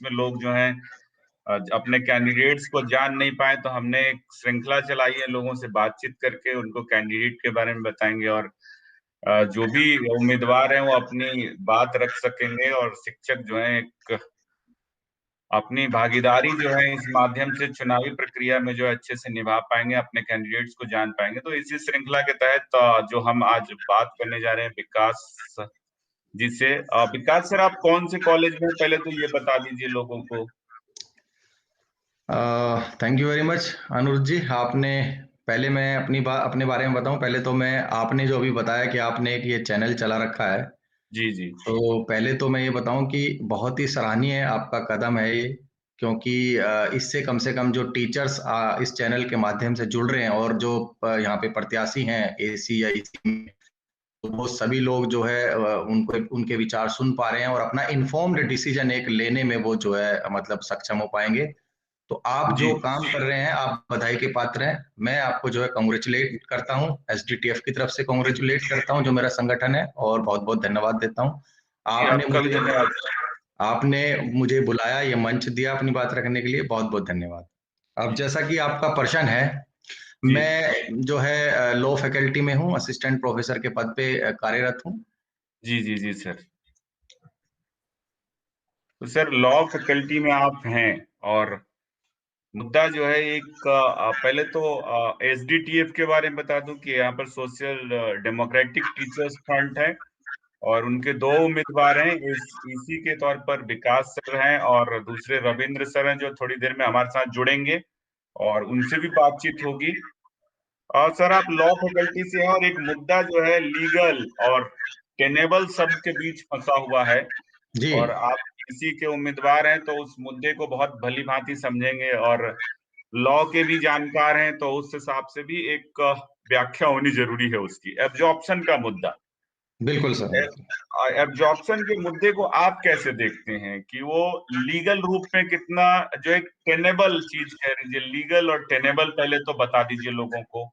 में लोग जो हैं अपने कैंडिडेट्स को जान नहीं पाए, तो हमने एक श्रृंखला चलाई है, लोगों से बातचीत करके उनको कैंडिडेट के बारे में बताएंगे और जो भी उम्मीदवार हैं वो अपनी बात रख सकेंगे और शिक्षक जो है एक अपनी भागीदारी जो है इस माध्यम से चुनावी प्रक्रिया में जो अच्छे से निभा पाएंगे, अपने कैंडिडेट्स को जान पाएंगे। तो इसी श्रृंखला के तहत जो हम आज बात करने जा रहे हैं विकास जी से। विकास सर, आप कौन से कॉलेज में पहले तो ये बता दीजिए लोगों को। थैंक यू वेरी मच अनुरुद्ध जी। आपने पहले मैं अपने बारे में बताऊं। पहले तो मैं आपने जो अभी बताया कि आपने एक ये चैनल चला रखा है, जी जी तो पहले तो मैं ये बताऊं कि बहुत ही सराहनीय है आपका कदम है ये, क्योंकि इससे कम से कम जो टीचर्स इस चैनल के माध्यम से जुड़ रहे हैं और जो यहाँ पे प्रत्याशी हैं एसी या ईसी में, तो वो सभी लोग जो है उनको उनके विचार सुन पा रहे हैं और अपना इन्फॉर्म्ड डिसीजन एक लेने में वो जो है मतलब सक्षम हो पाएंगे। तो आप जी जो काम कर रहे हैं आप बधाई के पात्र हैं। मैं आपको जो है कांग्रेचुलेट करता हूं, एसडीटीएफ की तरफ से कांग्रेचुलेट करता हूं जो मेरा संगठन है, और बहुत बहुत धन्यवाद देता हूं। जी, आपने आपका भी मुझे धन्यवाद। आपने मुझे बुलाया, ये मंच दिया अपनी बात रखने के लिए, बहुत बहुत धन्यवाद। अब जी जैसा कि आपका प्रश्न है, जी मैं जो है लॉ फैकल्टी में हूँ, असिस्टेंट प्रोफेसर के पद पे कार्यरत हूँ। जी जी जी सर। तो सर, लॉ फैकल्टी में आप हैं और मुद्दा जो है एक पहले तो एसडीटीएफ के बारे में बता दूं कि यहाँ पर सोशल डेमोक्रेटिक टीचर्स फ्रंट है और उनके दो उम्मीदवार हैं। इस इसी के तौर पर विकास सर हैं और दूसरे रविंद्र सर हैं जो थोड़ी देर में हमारे साथ जुड़ेंगे और उनसे भी बातचीत होगी। और सर, आप लॉ फैकल्टी से हैं और एक मुद्दा जो है लीगल और टेनेबल शब्द के बीच फंसा हुआ है जी और आप इसी के उम्मीदवार हैं, तो उस मुद्दे को बहुत भली भांति समझेंगे और लॉ के भी जानकार हैं, तो उस हिसाब से भी एक व्याख्या होनी जरूरी है उसकी। एब्जॉर्प्शन का मुद्दा, बिल्कुल सर, बिल्कुल। एब्जॉर्प्शन के मुद्दे को आप कैसे देखते हैं कि वो लीगल रूप में कितना, जो एक टेनेबल चीज कह रही है, लीगल और टेनेबल, पहले तो बता दीजिए लोगों को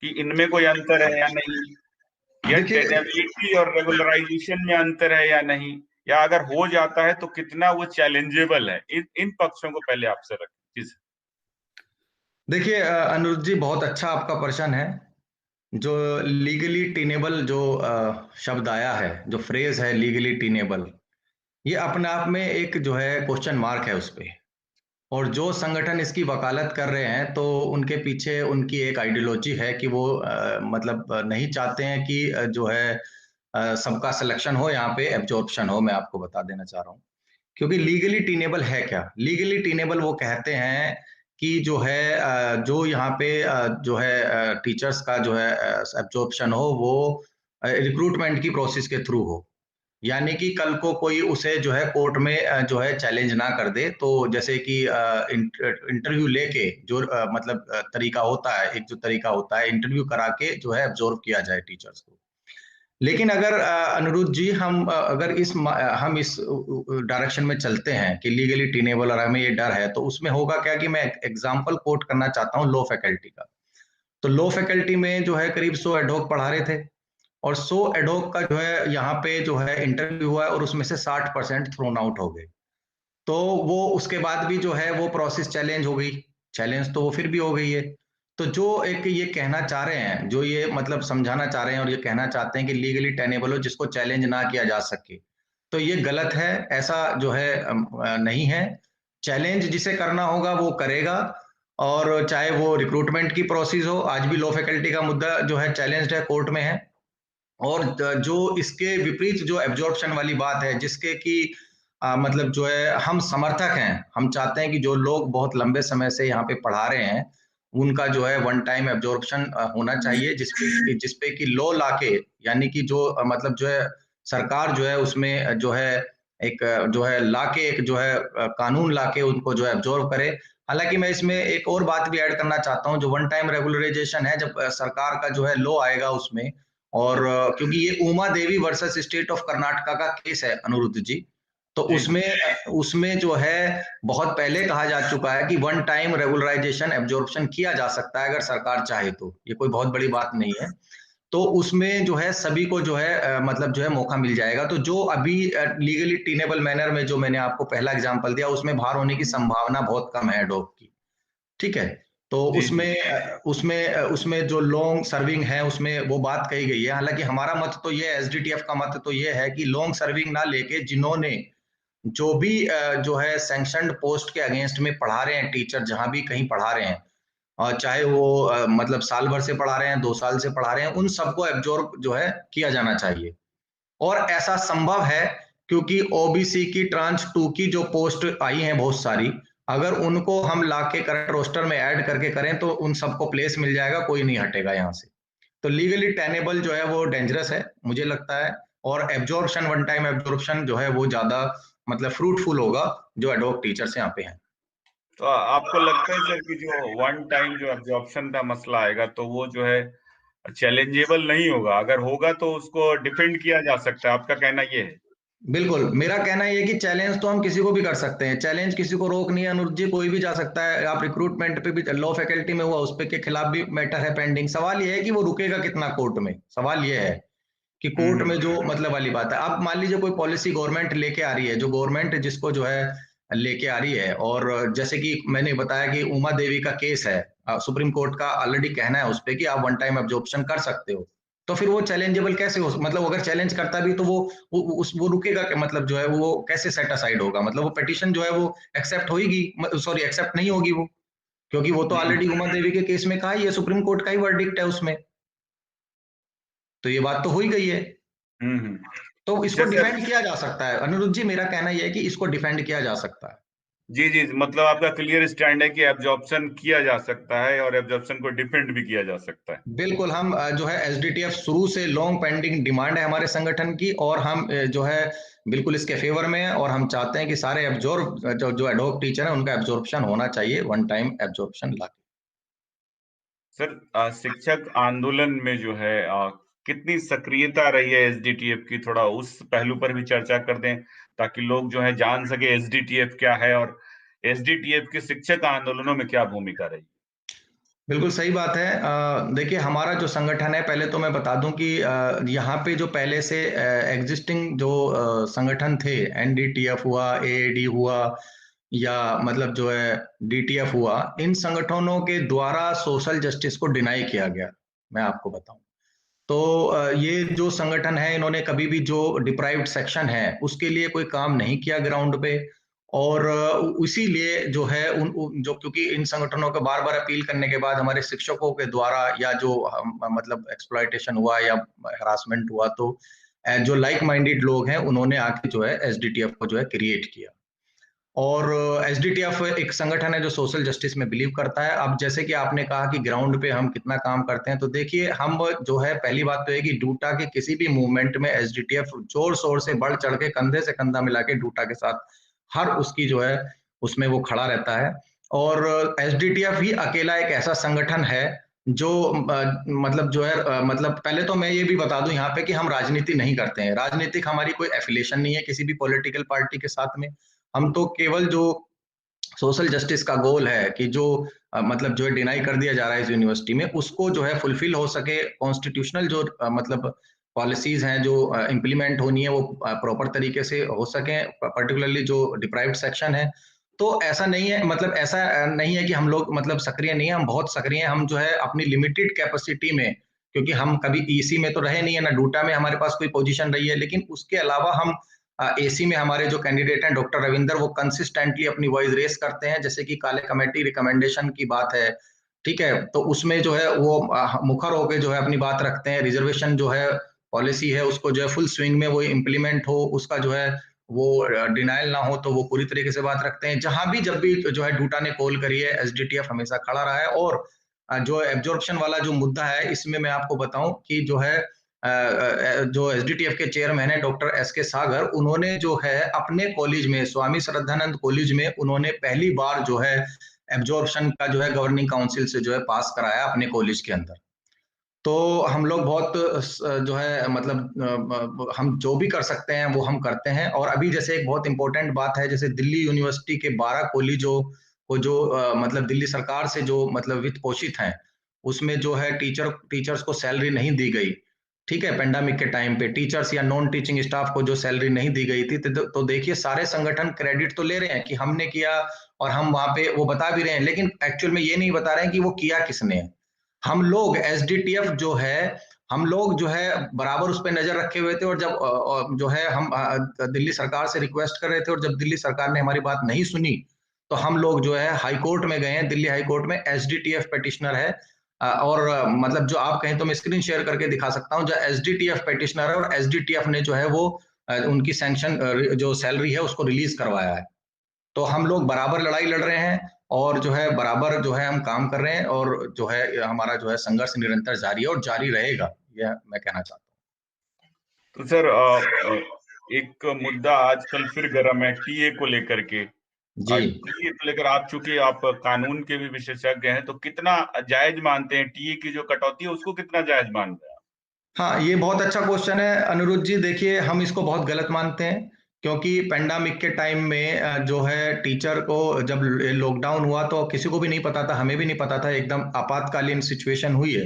कि इनमें कोई अंतर है या नहीं, या देखिए टेनेबिलिटी और रेगुलराइजेशन में अंतर है या नहीं, या अगर हो जाता है तो कितना वो चैलेंजेबल है। इन पक्षों को पहले आपसे रखें। देखिए अनुरुद्ध जी, बहुत अच्छा आपका प्रश्न है। जो लीगली टीनेबल जो शब्द आया है, जो फ्रेज है लीगली टीनेबल, ये अपने आप में एक जो है क्वेश्चन मार्क है उस पे। और जो संगठन इसकी वकालत कर रहे हैं तो उनके पीछे उनकी एक आइडियोलॉजी है कि वो मतलब नहीं चाहते हैं कि जो है सबका सिलेक्शन हो, यहाँ पे एब्जॉर्प्शन हो। मैं आपको बता देना चाह रहा हूँ, क्योंकि लीगली टीनेबल है क्या। लीगली टीनेबल वो कहते हैं कि जो है जो यहाँ पे जो है टीचर्स का जो है एब्जॉर्प्शन हो वो रिक्रूटमेंट की प्रोसेस के थ्रू हो। यानी कि कल को कोई उसे जो है कोर्ट में जो है चैलेंज ना कर दे। तो जैसे कि इंटरव्यू लेके जो मतलब तरीका होता है, एक जो तरीका होता है इंटरव्यू करा के जो है एब्जॉर्व किया जाए टीचर्स को। लेकिन अगर अनुरुद्ध जी हम अगर हम इस डायरेक्शन में चलते हैं कि लीगली टीनेबल और हमें ये डर है, तो उसमें होगा क्या कि मैं एग्जांपल कोट करना चाहता हूँ लॉ फैकल्टी का। तो लॉ फैकल्टी में जो है करीब 100 एडहोक पढ़ा रहे थे, और 100 एडहोक का जो है यहाँ पे जो है इंटरव्यू हुआ है और उसमें से 60% थ्रोन आउट हो गए। तो वो उसके बाद भी जो है वो प्रोसेस चैलेंज हो गई। चैलेंज तो वो फिर भी हो गई है। तो जो एक ये कहना चाह रहे हैं, जो ये मतलब समझाना चाह रहे हैं और ये कहना चाहते हैं कि लीगली टेनेबल हो जिसको चैलेंज ना किया जा सके, तो ये गलत है। ऐसा जो है नहीं है। चैलेंज जिसे करना होगा वो करेगा, और चाहे वो रिक्रूटमेंट की प्रोसेस हो। आज भी लॉ फैकल्टी का मुद्दा जो है चैलेंज है, कोर्ट में है। और जो इसके विपरीत जो एब्जॉर्प्शन वाली बात है, जिसके कि मतलब जो है हम समर्थक हैं, हम चाहते हैं कि जो लोग बहुत लंबे समय से यहाँ पे पढ़ा रहे हैं उनका जो है वन टाइम एब्जॉर्प्शन होना चाहिए, जिसपे कि लॉ लाके, यानी कि जो मतलब जो है सरकार जो है उसमें जो है एक जो है लाके एक जो है कानून लाके उनको जो है एब्जॉर्व करे। हालांकि मैं इसमें एक और बात भी ऐड करना चाहता हूँ। जो वन टाइम रेगुलराइजेशन है, जब सरकार का जो है लॉ आएगा उसमें, और क्योंकि ये Uma Devi versus state of Karnataka का केस है अनुरुद्ध जी, तो जी जी उसमें उसमें जो है बहुत पहले कहा जा चुका है कि वन टाइम रेगुलराइजेशन एब्जॉर्प्शन किया जा सकता है अगर सरकार चाहे तो। ये कोई बहुत बड़ी बात नहीं है। तो उसमें जो है सभी को जो है मतलब जो है मौका मिल जाएगा। तो जो अभी लीगली टीनेबल मैनर में जो मैंने आपको पहला एग्जांपल दिया, उसमें बाहर होने की संभावना बहुत कम है डॉग की, ठीक है। तो जी जी। उसमें जो लॉन्ग सर्विंग है उसमें वो बात कही गई है। हालांकि हमारा मत तो ये, एसडीटीएफ का मत तो ये है कि लॉन्ग सर्विंग ना लेके जिन्होंने जो भी जो है सैंक्शनड पोस्ट के अगेंस्ट में पढ़ा रहे हैं, टीचर जहां भी कहीं पढ़ा रहे हैं, और चाहे वो मतलब साल भर से पढ़ा रहे हैं, 2 साल से पढ़ा रहे हैं, उन सबको एब्जॉर्ब जो है किया जाना चाहिए। और ऐसा संभव है क्योंकि ओबीसी की ट्रांच 2 की जो पोस्ट आई हैं बहुत सारी, अगर उनको हम लाके करंट रोस्टर में ऐड करके करें तो उन सबको प्लेस मिल जाएगा, कोई नहीं हटेगा यहाँ से। तो लीगली टेनेबल जो है वो डेंजरस है मुझे लगता है। और एब्जॉर्प्शन, वन टाइम एब्जॉर्प्शन जो है वो ज्यादा मतलब फ्रूटफुल होगा जो एडोक टीचर्स यहाँ पे हैं। तो आपको लगता है सर कि जो वन टाइम जो एब्जॉर्प्शन का मसला आएगा तो वो जो है चैलेंजेबल नहीं होगा? अगर होगा तो उसको डिफेंड किया जा सकता है, आपका कहना ये है? बिल्कुल, मेरा कहना ये है कि चैलेंज तो हम किसी को भी कर सकते हैं, चैलेंज किसी को रोक नहीं है अनुज जी, कोई भी जा सकता है। आप रिक्रूटमेंट पे भी, लॉ फैकल्टी में हुआ उस पे के खिलाफ भी मैटर है पेंडिंग। सवाल ये है कि वो रुकेगा कितना कोर्ट में, सवाल ये है कि कोर्ट में हम्म। जो मतलब वाली बात है। अब मान लीजिए कोई पॉलिसी गवर्नमेंट लेके आ रही है, जो गवर्नमेंट जिसको जो है लेके आ रही है, और जैसे कि मैंने बताया कि उमा देवी का केस है, सुप्रीम कोर्ट का ऑलरेडी कहना है उस पे कि आप वन टाइम एब्जॉर्प्शन कर सकते हो, तो फिर वो चैलेंजेबल कैसे हो, मतलब अगर चैलेंज करता भी तो वो रुकेगा कि मतलब जो है वो कैसे सेट असाइड होगा, मतलब वो पिटीशन जो है वो एक्सेप्ट होगी, सॉरी एक्सेप्ट नहीं होगी वो, क्योंकि वो तो हम्म ऑलरेडी उमा देवी के केस में कहा ही है, सुप्रीम कोर्ट का ही वर्डिक्ट है उसमें, तो ये बात तो हो ही गई है। तो इसको अच्छा सर। डिफेंड किया जा सकता है अनिरुद्ध जी, मेरा कहना यह है कि इसको डिफेंड किया जा सकता है। जी जी, मतलब आपका क्लियर स्टैंड है कि एब्जॉर्प्शन किया जा सकता है और एब्जॉर्प्शन को डिफेंड भी किया जा सकता है। बिल्कुल, हम जो है एसडीटीएफ शुरू से लॉन्ग पेंडिंग डिमांड है हमारे संगठन की, और हम जो है बिल्कुल इसके फेवर में है, और हम चाहते हैं कि सारे एब्जॉर्ब जो एडहोक टीचर है उनका एब्जॉर्प्शन होना चाहिए, वन टाइम एब्जॉर्प्शन ला। सर, शिक्षक आंदोलन में जो है कितनी सक्रियता रही है एसडीटीएफ की, थोड़ा उस पहलू पर भी चर्चा कर दें ताकि लोग जो है जान सके एसडीटीएफ क्या है और एसडीटीएफ की शिक्षक आंदोलनों में क्या भूमिका रही। बिल्कुल सही बात है। देखिए हमारा जो संगठन है, पहले तो मैं बता दूं कि यहाँ पे जो पहले से एग्जिस्टिंग जो संगठन थे, एनडीटीएफ हुआ, एएडी हुआ, या मतलब जो है डीटीएफ हुआ, इन संगठनों के द्वारा सोशल जस्टिस को डिनाई किया गया। मैं आपको बताऊं तो ये जो संगठन है, इन्होंने कभी भी जो डिप्राइव्ड सेक्शन है उसके लिए कोई काम नहीं किया ग्राउंड पे। और इसीलिए जो है जो, क्योंकि इन संगठनों को बार बार अपील करने के बाद हमारे शिक्षकों के द्वारा या जो मतलब एक्सप्लॉयटेशन हुआ या हरासमेंट हुआ, तो जो लाइक माइंडेड लोग हैं उन्होंने आके जो है एसडीटीएफ को जो है क्रिएट किया। और एसडीटीएफ एक संगठन है जो सोशल जस्टिस में बिलीव करता है। अब जैसे कि आपने कहा कि ग्राउंड पे हम कितना काम करते हैं, तो देखिए हम जो है, पहली बात तो है कि डूटा के किसी भी मूवमेंट में एसडीटीएफ जोर शोर से बढ़ चढ़ के कंधे से कंधा मिला के डूटा के साथ हर उसकी जो है उसमें वो खड़ा रहता है। और एसडीटीएफ ही अकेला एक ऐसा संगठन है जो मतलब जो है मतलब पहले तो मैं ये भी बता दूं यहाँ पे कि हम राजनीति नहीं करते हैं, राजनीतिक हमारी कोई एफिलिएशन नहीं है किसी भी पॉलिटिकल पार्टी के साथ में। हम तो केवल जो सोशल जस्टिस का गोल है कि जो मतलब जो है डिनाई कर दिया जा रहा है इस यूनिवर्सिटी में, उसको जो है फुलफिल हो सके, कॉन्स्टिट्यूशनल जो मतलब पॉलिसीज हैं जो इम्प्लीमेंट होनी है वो प्रॉपर तरीके से हो सके, पर्टिकुलरली जो डिप्राइव्ड सेक्शन है। तो ऐसा नहीं है, मतलब ऐसा नहीं है कि हम लोग मतलब सक्रिय नहीं है, हम बहुत सक्रिय हैं। हम जो है अपनी लिमिटेड कैपेसिटी में, क्योंकि हम कभी ईसी में तो रहे नहीं है, ना डूटा में हमारे पास कोई पोजीशन रही है, लेकिन उसके अलावा हम एसी में हमारे जो कैंडिडेट हैं डॉक्टर रविंदर, वो कंसिस्टेंटली अपनी वॉइस रेस करते हैं। जैसे कि काले कमेटी रिकमेंडेशन की बात है, ठीक है, तो उसमें जो है वो मुखर होकर जो है अपनी बात रखते हैं। रिजर्वेशन जो है पॉलिसी है उसको जो है फुल स्विंग में वो इम्प्लीमेंट हो, उसका जो है वो डिनाइल ना हो, तो वो पूरी तरीके से बात रखते हैं। जहां भी जब भी जो है डूटा ने कॉल करी है, एसडीटीएफ हमेशा खड़ा रहा है। और जो एब्जॉर्प्शन वाला जो मुद्दा है, इसमें मैं आपको बताऊं कि जो है जो एसडीटीएफ के चेयरमैन है डॉक्टर एस के सागर, उन्होंने जो है अपने कॉलेज में, स्वामी श्रद्धानंद कॉलेज में, उन्होंने पहली बार जो है एब्जॉर्प्शन का जो है गवर्निंग काउंसिल से जो है पास कराया अपने कॉलेज के अंदर। तो हम लोग बहुत जो है मतलब हम जो भी कर सकते हैं वो हम करते हैं। और अभी जैसे एक बहुत इंपॉर्टेंट बात है, जैसे दिल्ली यूनिवर्सिटी के 12 कॉलेजों को जो मतलब दिल्ली सरकार से जो मतलब वित्त पोषित हैं, उसमें जो है टीचर्स को सैलरी नहीं दी गई, ठीक है, पेंडेमिक के टाइम पे टीचर्स या नॉन टीचिंग स्टाफ को जो सैलरी नहीं दी गई थी, तो देखिए सारे संगठन क्रेडिट तो ले रहे हैं कि हमने किया, और हम वहां पे वो बता भी रहे हैं, लेकिन एक्चुअल में ये नहीं बता रहे हैं कि वो किया किसने। हम लोग एसडीटीएफ जो है, हम लोग जो है बराबर उस पर नजर रखे हुए थे, और जब जो है हम दिल्ली सरकार से रिक्वेस्ट कर रहे थे, और जब दिल्ली सरकार ने हमारी बात नहीं सुनी, तो हम लोग जो है हाई कोर्ट में गए हैं, दिल्ली हाई कोर्ट में एसडीटीएफ पेटिशनर है, और मतलब जो आप कहें तो मैं स्क्रीन शेयर करके दिखा सकता हूं, जो एसडीटीएफ पेटिशनर है, और एसडीटीएफ ने जो है वो उनकी सैंक्शन जो सैलरी है उसको रिलीज करवाया है। तो हम लोग बराबर लड़ाई लड़ रहे हैं, और जो है बराबर जो है हम काम कर रहे हैं, और जो है हमारा जो है संघर्ष निरंतर जारी है और जारी रहेगा, यह मैं कहना चाहता हूँ। तो सर एक मुद्दा आजकल फिर गर्म है टीए को लेकर के। जी, टीए को लेकर आप, चूंकि आप कानून के भी विशेषज्ञ हैं, तो कितना जायज मानते हैं टीए की जो कटौती है उसको, कितना जायज मानते हैं? हाँ, ये बहुत अच्छा क्वेश्चन है अनिरुद्ध जी। देखिए, हम इसको बहुत गलत मानते हैं, क्योंकि पेंडेमिक के टाइम में जो है टीचर को जब लॉकडाउन हुआ तो किसी को भी नहीं पता था, हमें भी नहीं पता था, एकदम आपातकालीन सिचुएशन हुई है।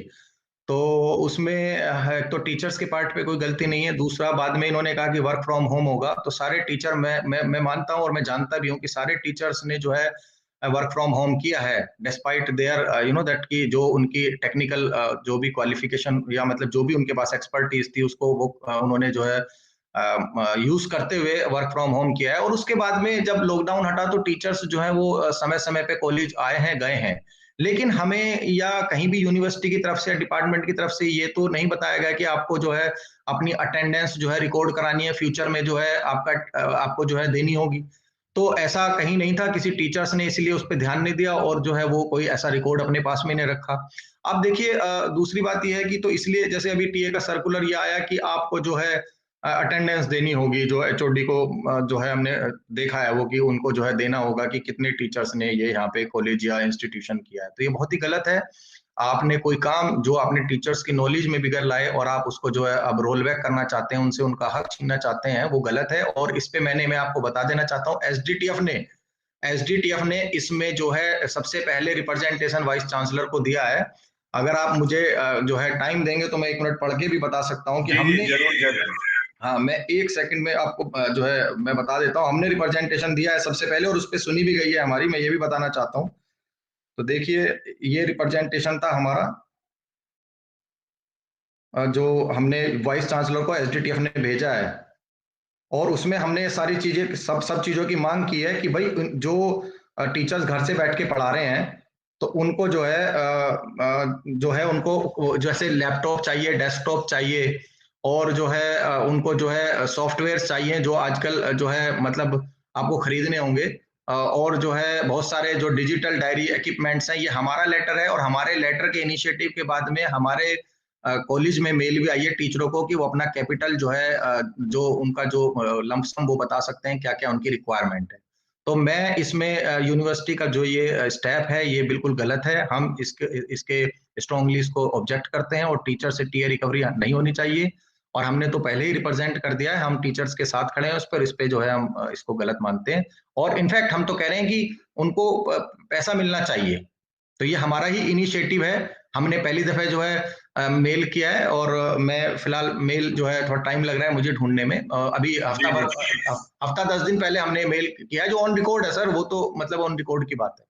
तो उसमें तो टीचर्स के पार्ट पे कोई गलती नहीं है। दूसरा, बाद में इन्होंने कहा कि वर्क फ्रॉम होम होगा, तो सारे टीचर, मैं मानता हूं और मैं जानता भी हूं कि सारे टीचर्स ने जो है वर्क फ्रॉम होम किया है, डिस्पाइट देयर दैट कि जो उनकी टेक्निकल जो भी क्वालिफिकेशन या मतलब जो भी उनके पास एक्सपर्टीज थी उसको वो उन्होंने जो है यूज करते हुए वर्क फ्रॉम होम किया है। और उसके बाद में जब लॉकडाउन हटा तो टीचर्स जो है वो समय समय पे कॉलेज आए हैं, गए हैं, लेकिन हमें या कहीं भी यूनिवर्सिटी की तरफ से या डिपार्टमेंट की तरफ से ये तो नहीं बताया गया कि आपको जो है अपनी अटेंडेंस जो है रिकॉर्ड करानी है, फ्यूचर में जो है आपको जो है देनी होगी। तो ऐसा कहीं नहीं था, किसी टीचर्स ने इसलिए उस पर ध्यान नहीं दिया, और जो है वो कोई ऐसा रिकॉर्ड अपने पास में नहीं रखा। अब देखिए, दूसरी बात यह है कि तो इसलिए जैसे अभी टीए का सर्कुलर ये आया कि आपको जो है अटेंडेंस देनी होगी, जो एचओडी को जो है हमने देखा है वो कि उनको जो है देना होगा कि कितने टीचर्स ने ये यहाँ पे कॉलेज या इंस्टीट्यूशन किया है। तो ये बहुत ही गलत है। आपने कोई काम जो आपने टीचर्स की नॉलेज में बिगड़ लाए और आप उसको जो है अब रोल बैक करना चाहते हैं, उनसे उनका हक छीनना चाहते हैं, वो गलत है। और इस पे मैं आपको बता देना चाहता हूँ, एसडीटीएफ ने इसमें जो है सबसे पहले रिप्रेजेंटेशन वाइस चांसलर को दिया है। अगर आप मुझे जो है टाइम देंगे तो मैं 1 मिनट पढ़ के भी बता सकता हूँ कि जी जी, हमने, जरूर जरूर। हाँ, मैं 1 सेकंड में आपको जो है मैं बता देता हूँ। हमने रिप्रेजेंटेशन दिया है सबसे पहले, और उस पर सुनी भी गई है हमारी, मैं ये भी बताना चाहता हूँ। तो देखिए, ये रिप्रेजेंटेशन था हमारा, जो हमने वाइस चांसलर को एसडीटीएफ ने भेजा है, और उसमें हमने सारी चीजें, सब सब चीजों की मांग की है कि भाई जो टीचर्स घर से बैठ के पढ़ा रहे हैं, तो उनको जो है उनको जैसे लैपटॉप चाहिए, डेस्कटॉप चाहिए, और जो है उनको जो है सॉफ्टवेयर चाहिए जो आजकल जो है मतलब आपको खरीदने होंगे, और जो है बहुत सारे जो डिजिटल डायरी इक्विपमेंट्स हैं। ये हमारा लेटर है, और हमारे लेटर के इनिशिएटिव के बाद में हमारे कॉलेज में मेल भी आई है टीचरों को कि वो अपना कैपिटल जो है जो उनका जो लमसम वो बता सकते हैं क्या क्या उनकी रिक्वायरमेंट है। तो मैं इसमें यूनिवर्सिटी का जो ये स्टेप है ये बिल्कुल गलत है। हम इसके स्ट्रांगली इसको ऑब्जेक्ट करते हैं, और टीचर से टीए रिकवरी नहीं होनी चाहिए। और हमने तो पहले ही रिप्रेजेंट कर दिया है, हम टीचर्स के साथ खड़े हैं उस पर, इस पे जो है हम इसको गलत मानते हैं। और इनफैक्ट हम तो कह रहे हैं कि उनको पैसा मिलना चाहिए। तो ये हमारा ही इनिशिएटिव है। हमने पहली दफे जो है मेल किया है, और मैं फिलहाल मेल जो है थोड़ा टाइम लग रहा है मुझे ढूंढने में। अभी जी जी। हफ्ता 10 दिन पहले हमने मेल किया है, जो ऑन रिकॉर्ड है सर, वो तो मतलब ऑन रिकॉर्ड की बात है।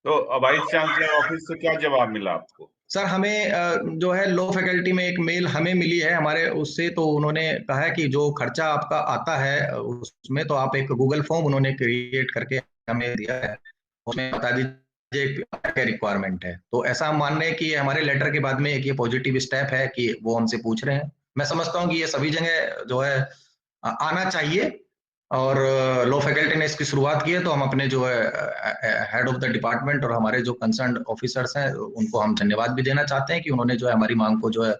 तो वाइस चांसलर ऑफिस से क्या जवाब मिला आपको? सर, हमें जो है लॉ फैकल्टी में एक मेल हमें मिली है हमारे उससे, तो उन्होंने कहा है कि जो खर्चा आपका आता है उसमें, तो आप एक गूगल फॉर्म उन्होंने क्रिएट करके हमें दिया है, उसमें बता दीजिए क्या रिक्वायरमेंट है। तो ऐसा हम मान रहे हैं कि हमारे लेटर के बाद में एक ये पॉजिटिव स्टेप है कि वो हमसे पूछ रहे हैं। मैं समझता हूँ कि ये सभी जगह जो है आना चाहिए, और लॉ फैकल्टी ने इसकी शुरुआत की है, तो हम अपने जो है हेड ऑफ द डिपार्टमेंट और हमारे जो कंसर्न ऑफिसर्स हैं उनको हम धन्यवाद भी देना चाहते हैं कि उन्होंने जो है हमारी मांग को जो है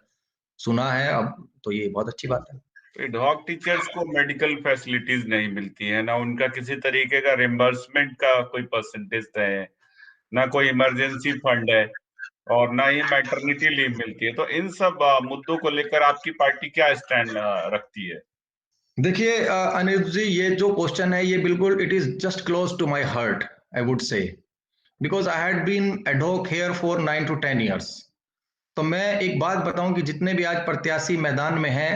सुना है। अब तो ये बहुत अच्छी बात है। डॉग टीचर्स को मेडिकल फैसिलिटीज नहीं मिलती है ना, उनका किसी तरीके का रिम्बर्समेंट का कोई परसेंटेज है, ना कोई इमरजेंसी फंड है, और ना ही मैटरनिटी लीव मिलती है। तो इन सब मुद्दों को लेकर आपकी पार्टी क्या स्टैंड रखती है? देखिए अनिल जी, ये जो क्वेश्चन है ये बिल्कुल it is just close to my heart, I would say. Because I had been ad hoc here for 9 to 10 years। तो मैं एक बात बताऊं कि जितने भी आज प्रत्याशी मैदान में हैं,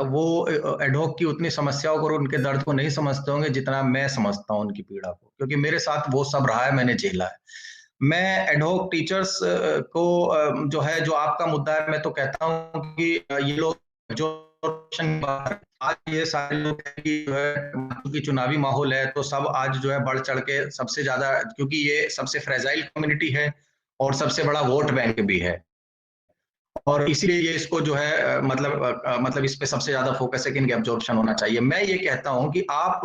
वो एडहोक की उतनी समस्याओं को और उनके दर्द को नहीं समझते होंगे जितना मैं समझता हूं उनकी पीड़ा को, क्योंकि मेरे साथ वो सब रहा है, मैंने झेला है। मैं एडहोक टीचर्स को जो है, जो आपका मुद्दा है, मैं तो कहता हूं कि ये लोग जो आज ये सारे लोग कि जो है क्योंकि चुनावी माहौल है तो सब आज जो है बढ़ चढ़ के सबसे ज्यादा, क्योंकि ये सबसे फ्रेजाइल कम्युनिटी है और सबसे बड़ा वोट बैंक भी है, और इसीलिए ये इसको जो है मतलब इस पे सबसे ज्यादा फोकस है कि इनके एब्जॉर्प्शन होना चाहिए। मैं ये कहता हूं कि आप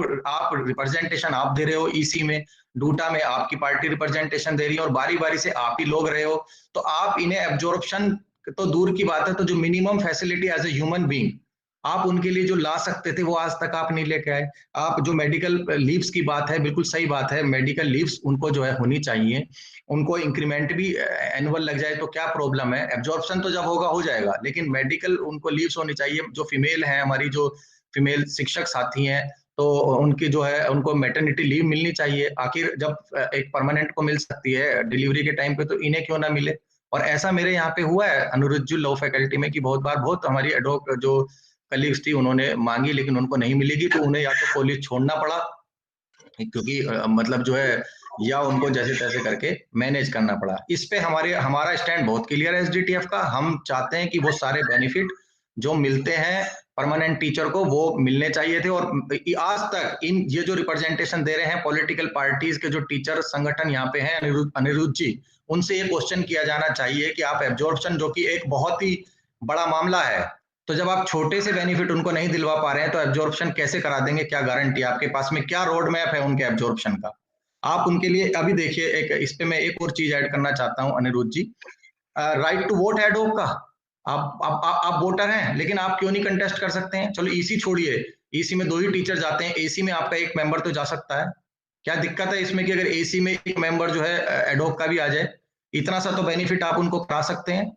रिप्रेजेंटेशन आप दे रहे हो ईसी में, डूटा में आपकी पार्टी रिप्रेजेंटेशन दे रही है और बारी बारी से आप ही लोग रहे हो, तो आप इन्हें एब्जॉर्प्शन तो दूर की बात है, तो जो minimum facility as a human being आप उनके लिए जो ला सकते थे वो आज तक आप नहीं लेके आए। आप जो मेडिकल लीव्स की बात है, बिल्कुल सही बात है, मेडिकल लीव्स उनको जो है होनी चाहिए, उनको इंक्रीमेंट भी एनुअल लग जाए तो क्या प्रॉब्लम है, एब्जॉर्प्शन तो जब होगा हो जाएगा, लेकिन मेडिकल उनको लीव्स होनी चाहिए। जो फीमेल है हमारी, जो फीमेल शिक्षक साथी हैं, तो उनकी जो है उनको मैटरनिटी लीव मिलनी चाहिए। आखिर जब एक परमानेंट को मिल सकती है डिलीवरी के टाइम पे, तो इन्हें क्यों ना मिले। और ऐसा मेरे यहाँ पे हुआ है अनुरुज्जु लॉ फैकल्टी में कि बहुत बार बहुत हमारी एडोक जो कलीग्स थी उन्होंने मांगी लेकिन उनको नहीं मिलेगी, तो उन्हें या तो कॉलेज छोड़ना पड़ा, क्योंकि मतलब जो है, या उनको जैसे तैसे करके मैनेज करना पड़ा। इस पे हमारा स्टैंड बहुत क्लियर है एसडीटीएफ का। हम चाहते हैं कि वो सारे बेनिफिट जो मिलते हैं परमानेंट टीचर को वो मिलने चाहिए थे। और आज तक ये जो रिप्रेजेंटेशन दे रहे हैं पॉलिटिकल पार्टीज के जो टीचर संगठन यहाँ पे हैं, अनिरुद्ध जी, उनसे ये क्वेश्चन किया जाना चाहिए कि आप एब्जॉर्प्शन, जो कि एक बहुत ही बड़ा मामला है, तो जब आप छोटे से बेनिफिट उनको नहीं दिलवा पा रहे हैं तो एब्जॉर्प्शन कैसे करा देंगे, क्या गारंटी आपके पास में, क्या रोड मैप है उनके एब्जॉर्प्शन का। आप उनके लिए अभी देखिए, एक इस पे मैं एक और चीज ऐड करना चाहता हूं अनिरुद्ध जी, राइट टू वोट है डोप का। आप वोटर हैं लेकिन आप क्यों नहीं कंटेस्ट कर सकते हैं। चलो ईसी छोड़िए, ईसी में 2 ही टीचर जाते हैं, एसी में आपका एक मेंबर तो जा सकता है। क्या दिक्कत है इसमें कि अगर एसी में एक मेंबर जो है एडोप का भी आ जाए, इतना सा तो बेनिफिट आप उनको करा सकते हैं।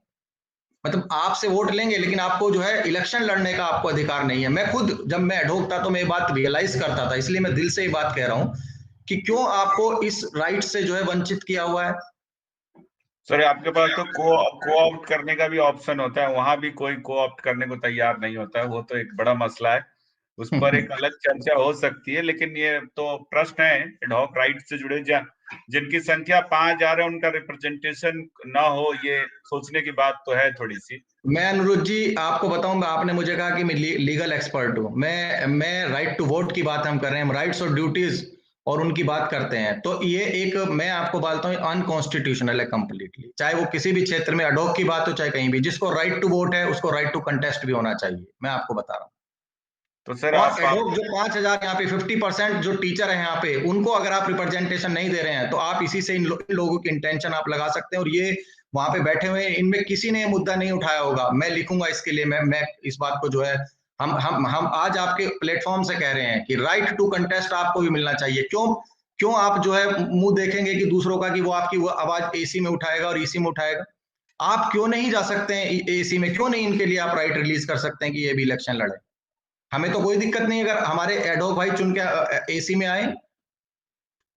मतलब आपसे वोट लेंगे लेकिन आपको जो है इलेक्शन लड़ने का आपको अधिकार नहीं है। मैं खुद जब मैं एडहोक था तो मैं ये बात रियलाइज करता था, इसलिए मैं दिल से ये बात कह रहा हूं कि क्यों आपको इस राइट से जो है वंचित किया हुआ है। सर आपके पास तो को ऑप्ट करने का भी ऑप्शन होता है, वहां भी कोई को ऑप्ट करने को तैयार नहीं होता है, वो तो एक बड़ा मसला है, उस पर एक अलग चर्चा हो सकती है। लेकिन ये तो प्रश्न है एडहॉक राइट से जुड़े, जिनकी संख्या 5,000 है उनका रिप्रेजेंटेशन ना हो, ये सोचने की बात तो है थोड़ी सी। मैं अनुरुद्ध जी आपको बताऊंगा, आपने मुझे कहा कि मैं लीगल एक्सपर्ट हूं। मैं राइट टू वोट की बात हम कर रहे हैं, हम राइट्स और ड्यूटीज और उनकी बात करते हैं, तो ये एक मैं आपको बोलता हूँ अनकॉन्स्टिट्यूशनल है कंप्लीटली। चाहे वो किसी भी क्षेत्र में एडॉक की बात हो, चाहे कहीं भी, जिसको राइट टू वोट है उसको राइट टू कंटेस्ट भी होना चाहिए, मैं आपको बता रहा हूँ। तो सर और आप एडोक जो 5,000 यहाँ पे 50% जो टीचर है यहाँ पे, उनको अगर आप रिप्रेजेंटेशन नहीं दे रहे हैं तो आप इसी से इन लोगों की इंटेंशन आप लगा सकते हैं। और ये वहां पे बैठे हुए इनमें किसी ने मुद्दा नहीं उठाया होगा, मैं लिखूंगा इसके लिए, मैं इस बात को जो है हम आज आपके प्लेटफॉर्म से कह रहे हैं कि राइट टू कंटेस्ट आपको भी मिलना चाहिए। क्यों क्यों आप जो है मुंह देखेंगे कि दूसरों का कि वो आपकी वो आवाज एसी में उठाएगा और ईसी में उठाएगा। आप क्यों नहीं जा सकते हैं एसी में, क्यों नहीं इनके लिए आप राइट रिलीज कर सकते हैं कि ये भी इलेक्शन लड़े। हमें तो कोई दिक्कत नहीं अगर हमारे एडोक भाई चुन के एसी में आए,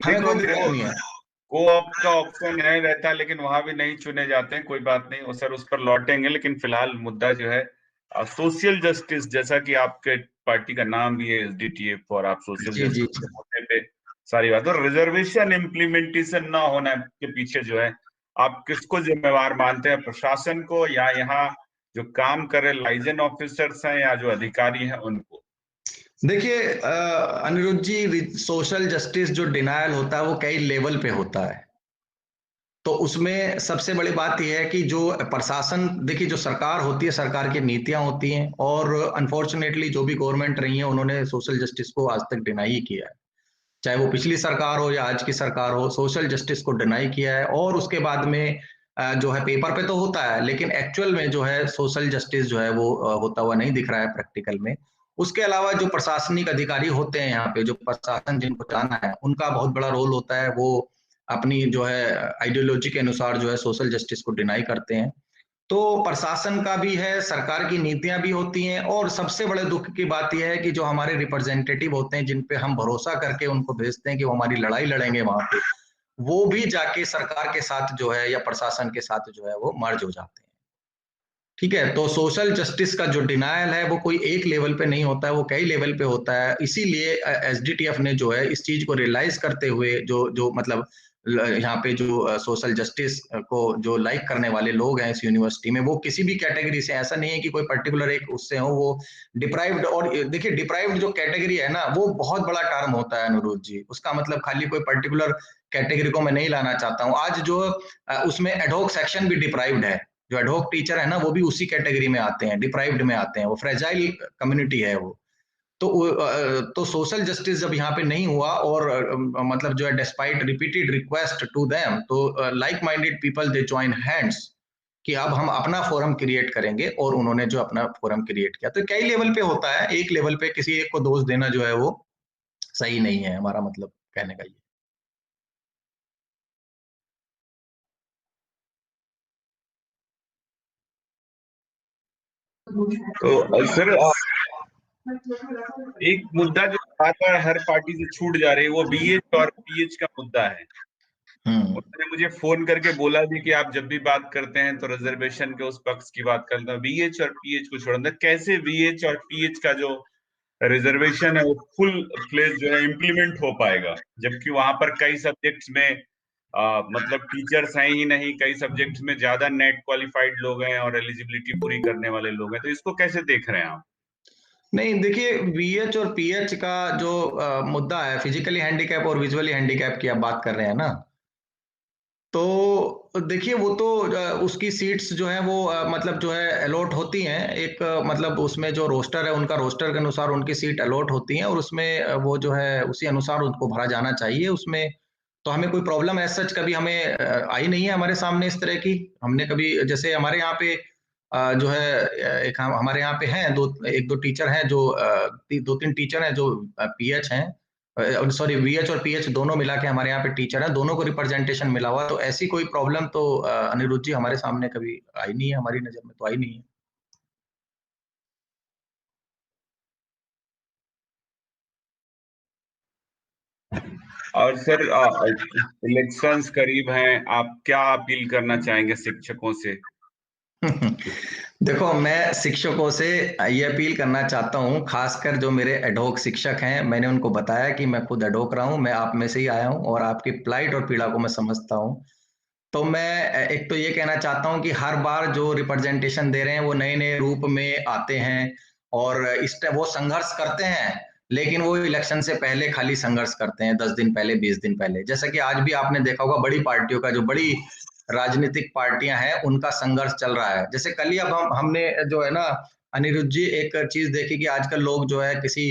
हमें देखो कोई दिक्कत नहीं है। को ऑप्ट का ऑप्शन है रहता है, लेकिन वहां भी नहीं चुने जाते हैं, कोई बात नहीं, वो सर उस पर लौटेंगे। लेकिन फिलहाल मुद्दा जो है सोशल जस्टिस, जैसा कि आपके पार्टी का नाम भी है एसडीटीएफ, और आप सोशल जी जी जस्टिस के मुद्दे पे सारी बात, और रिजर्वेशन इम्प्लीमेंटेशन ना होने के पीछे जो है आप किसको जिम्मेवार मानते हैं, प्रशासन को, या यहाँ जो काम कर रहे लाइजन ऑफिसर्स हैं या जो अधिकारी हैं उनको? देखिए अनिरुद्ध जी, सोशल जस्टिस जो डिनायल होता है वो कई लेवल पे होता है। तो उसमें सबसे बड़ी बात यह है कि जो प्रशासन, देखिए जो सरकार होती है, सरकार की नीतियां होती हैं, और अनफॉर्चुनेटली जो भी गवर्नमेंट रही है उन्होंने सोशल जस्टिस को आज तक डिनाई ही किया है। चाहे वो पिछली सरकार हो या आज की सरकार हो, सोशल जस्टिस को डिनाई किया है। और उसके बाद में जो है पेपर पे तो होता है लेकिन एक्चुअल में जो है सोशल जस्टिस जो है वो होता हुआ नहीं दिख रहा है प्रैक्टिकल में। उसके अलावा जो प्रशासनिक अधिकारी होते हैं यहाँ पे, जो प्रशासन जिनको चलाना है, उनका बहुत बड़ा रोल होता है। वो अपनी जो है आइडियोलॉजी के अनुसार जो है सोशल जस्टिस को डिनाई करते हैं। तो प्रशासन का भी है, सरकार की नीतियां भी होती हैं, और सबसे बड़े दुख की बात यह है कि जो हमारे रिप्रेजेंटेटिव होते हैं, जिन पे हम भरोसा करके उनको भेजते हैं कि वो हमारी लड़ाई लड़ेंगे वहां पे, वो भी जाके सरकार के साथ जो है या प्रशासन के साथ जो है वो मर्ज हो जाते हैं। ठीक है, तो सोशल जस्टिस का जो डिनायल है वो कोई एक लेवल पे नहीं होता है, वो कई लेवल पे होता है। इसीलिए एसडीटीएफ ने जो है इस चीज को रियलाइज करते हुए जो जो मतलब यहाँ पे जो सोशल जस्टिस को जो लाइक करने वाले लोग हैं इस यूनिवर्सिटी में, वो किसी भी कैटेगरी से, ऐसा नहीं है कि कोई पर्टिकुलर एक उससे हो, वो डिप्राइव्ड। और देखिए डिप्राइव्ड जो कैटेगरी है ना, वो बहुत बड़ा टर्म होता है अनुरोध जी। उसका मतलब खाली कोई पर्टिकुलर कैटेगरी को मैं नहीं लाना चाहता हूँ। आज जो उसमें एडहोक सेक्शन भी डिप्राइव्ड है, जो एडहोक टीचर है ना, वो भी उसी कैटेगरी में आते हैं, डिप्राइव्ड में आते हैं। वो फ्रेजाइल कम्युनिटी है वो। तो सोशल जस्टिस जब यहाँ पे नहीं हुआ, और मतलब जो है despite repeated request to them, तो like minded people they join hands कि अब हम अपना फोरम क्रिएट करेंगे, और उन्होंने जो अपना फोरम क्रिएट किया। तो कई लेवल पे होता है, एक लेवल पे किसी एक को दोष देना जो है वो सही नहीं है, हमारा मतलब कहने का ये। तो सर एक मुद्दा जो बार बार हर पार्टी से छूट जा रही है वो बीएच और पीएच का मुद्दा है। हम्म। उन्होंने मुझे फोन करके बोला भी कि आप जब भी बात करते हैं तो रिजर्वेशन के उस पक्ष की बात करते हैं, बीएच और पीएच को छोड़ना कैसे बीएच और पीएच का जो रिजर्वेशन है वो फुल फ्लेज जो है इम्प्लीमेंट हो पाएगा, जबकि वहां पर कई सब्जेक्ट्स में मतलब टीचर्स हैं ही नहीं, कई सब्जेक्ट्स में ज्यादा नेट क्वालिफाइड लोग हैं और एलिजिबिलिटी पूरी करने वाले लोग हैं। तो इसको कैसे देख रहे हैं आप? नहीं, देखिए वीएच और पीएच का जो मुद्दा है, फिजिकली हैंडीकैप और विजुअली हैंडीकैप की आप बात कर रहे हैं ना, तो देखिए वो तो उसकी सीट्स जो है वो मतलब जो है अलॉट होती हैं। एक मतलब उसमें जो रोस्टर है, उनका रोस्टर के अनुसार उनकी सीट अलॉट होती हैं, और उसमें वो जो है उसी अनुसार उनको भरा जाना चाहिए उसमें। तो हमें कोई प्रॉब्लम एज सच कभी हमें आई नहीं है हमारे सामने इस तरह की। हमने कभी, जैसे हमारे यहाँ पे जो है एक हमारे यहाँ पे हैं एक दो टीचर हैं जो दो तीन टीचर हैं जो पीएच हैं, सॉरी वीएच और पीएच दोनों मिला के हमारे यहाँ पे टीचर है, दोनों को रिप्रेजेंटेशन मिला हुआ। तो ऐसी कोई प्रॉब्लम तो अनिरुद्ध जी हमारे सामने कभी आई नहीं है, हमारी नजर में तो आई नहीं है। और सर इलेक्शंस करीब हैं, आप क्या अपील करना चाहेंगे शिक्षकों से? देखो, मैं शिक्षकों से ये अपील करना चाहता हूँ, खासकर जो मेरे एडहोक शिक्षक हैं। मैंने उनको बताया कि मैं खुद एडहोक रहा हूँ, मैं आप में से ही आया हूँ, और आपकी प्लाइट और पीड़ा को मैं समझता हूँ। तो मैं एक तो ये कहना चाहता हूँ कि हर बार जो रिप्रेजेंटेशन दे रहे हैं वो नए नए रूप में आते हैं, और इस वो संघर्ष करते हैं, लेकिन वो इलेक्शन से पहले खाली संघर्ष करते हैं, 10 दिन पहले, 20 दिन पहले। जैसा कि आज भी आपने देखा होगा, बड़ी पार्टियों का, जो बड़ी राजनीतिक पार्टियां हैं, उनका संघर्ष चल रहा है। जैसे कल ही अब हमने जो है ना अनिरुद्ध जी एक चीज देखी कि आजकल लोग जो है किसी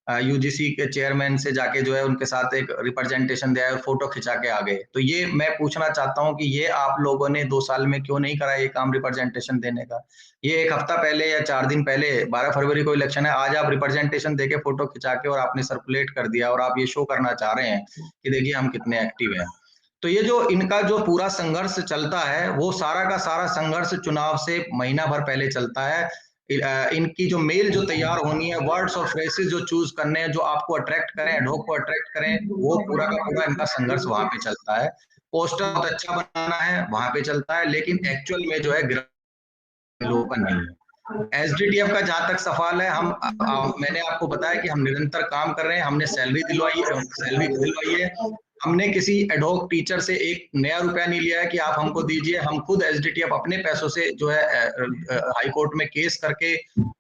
यूजीसी के चेयरमैन से जाके जो है उनके साथ एक रिप्रेजेंटेशन दिया और फोटो खिंचा के आ गए। तो ये मैं पूछना चाहता हूँ कि ये आप लोगों ने 2 साल में क्यों नहीं करा ये काम रिप्रेजेंटेशन देने का? ये एक हफ्ता पहले या 4 दिन पहले, 12 फरवरी को इलेक्शन है, आज आप रिप्रेजेंटेशन देके फोटो खिंचा के और आपने सर्कुलेट कर दिया, और आप ये शो करना चाह रहे हैं कि देखिए हम कितने एक्टिव हैं। तो ये जो इनका जो पूरा संघर्ष चलता है, वो सारा का सारा संघर्ष चुनाव से महीना भर पहले चलता है। इनकी जो मेल जो तैयार होनी है, वर्ड्स और फ्रेसेस जो चूज करने हैं, जो आपको अट्रैक्ट करें, एडहोक को अट्रैक्ट करें, वो पूरा का पूरा इनका संघर्ष वहां पे चलता है। पोस्टर बहुत अच्छा बनाना है वहां पे चलता है, लेकिन एक्चुअल में जो है लोगों का नहीं है। एसडीटीएफ का जहां तक सवाल है, मैंने आपको बताया कि हम निरंतर काम कर रहे हैं। हमने सैलरी दिलवाई है। हमने किसी एडहोक टीचर से एक नया रुपया नहीं लिया है कि आप हमको दीजिए। हम खुद एसडीटीएफ अपने पैसों से जो है हाई कोर्ट में केस करके,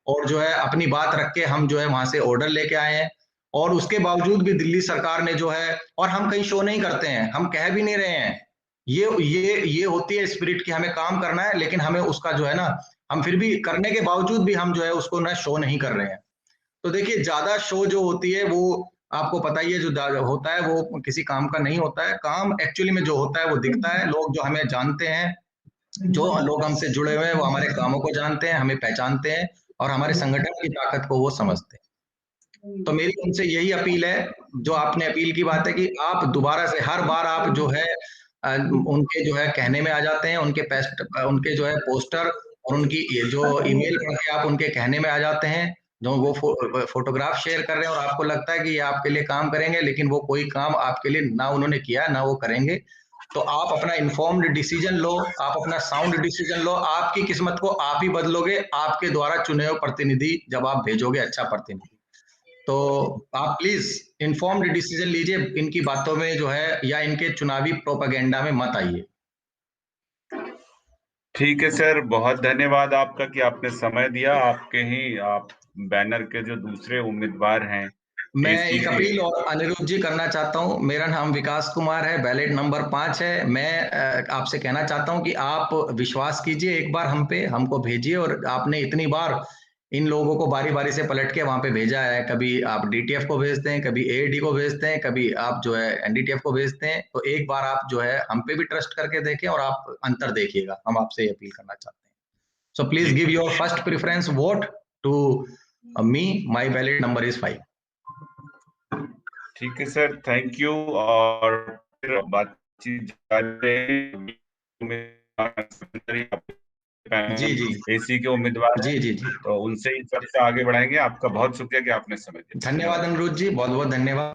और जो है अपनी बात रख के हम जो है वहां से ऑर्डर लेके आए हैं। और उसके बावजूद भी दिल्ली सरकार ने जो है, और हम कहीं शो नहीं करते हैं, हम कह भी नहीं रहे हैं। ये होती है स्पिरिट कि हमें काम करना है, लेकिन हमें उसका जो है ना, हम फिर भी करने के बावजूद भी हम जो है उसको ना शो नहीं कर रहे हैं। तो देखिए ज्यादा शो जो होती है वो आपको पता ही है, जो होता है वो किसी काम का नहीं होता है। काम एक्चुअली में जो होता है वो दिखता है। लोग जो हमें जानते हैं, जो लोग हमसे जुड़े हुए हैं, वो हमारे कामों को जानते हैं, हमें पहचानते हैं, और हमारे संगठन की ताकत को वो समझते हैं। तो मेरी उनसे यही अपील है, जो आपने अपील की बात है, कि आप दोबारा से, हर बार आप जो है उनके जो है कहने में आ जाते हैं, उनके जो है पोस्टर और उनकी ये जो ईमेल पढ़ के आप उनके कहने में आ जाते हैं। जो वो फोटोग्राफ शेयर कर रहे हैं और आपको लगता है कि ये आपके लिए काम करेंगे, लेकिन वो कोई काम आपके लिए ना उन्होंने किया ना वो करेंगे। तो आप अपना इन्फॉर्म्ड डिसीजन लो, आप अपना साउंड डिसीजन लो, आपकी किस्मत को आप ही बदलोगे, आपके द्वारा चुने हुए प्रतिनिधि जब आप भेजोगे अच्छा प्रतिनिधि। तो आप प्लीज इन्फॉर्म्ड डिसीजन लीजिए, इनकी बातों में जो है या इनके चुनावी प्रोपेगेंडा में मत आइए। ठीक है सर, बहुत धन्यवाद आपका कि आपने समय दिया। आपके ही आप बैनर के जो दूसरे उम्मीदवार हैं मैं एसी एक के। अपील और अनिरुद्ध जी करना चाहता हूं। मेरा नाम विकास कुमार है, बैलेट नंबर 5 है। मैं आपसे कहना चाहता हूं कि आप विश्वास कीजिए एक बार हम पे, हमको भेजिए। और आपने इतनी बार इन लोगों को बारी बारी से पलट के वहां पे भेजा है, कभी आप डीटीएफ को भेजते हैं, कभी एडी को भेजते हैं, कभी आप जो है एनडीटीएफ को भेजते हैं। तो एक बार आप जो है हम पे भी ट्रस्ट करके देखें और आप अंतर देखिएगा। हम आपसे अपील करना चाहते हैं। सो प्लीज ठीक give your first preference vote to me. My ballot number is 5। ठीक है सर, थैंक यू। और फिर बातचीत जारी जी जी एसी के उम्मीदवार हैं, जी जी जी। तो उनसे ही चर्चा आगे बढ़ाएंगे। आपका बहुत शुक्रिया कि आपने समय दिया। धन्यवाद धन्यवाद। अनिरुद्ध जी, बहुत बहुत धन्यवाद।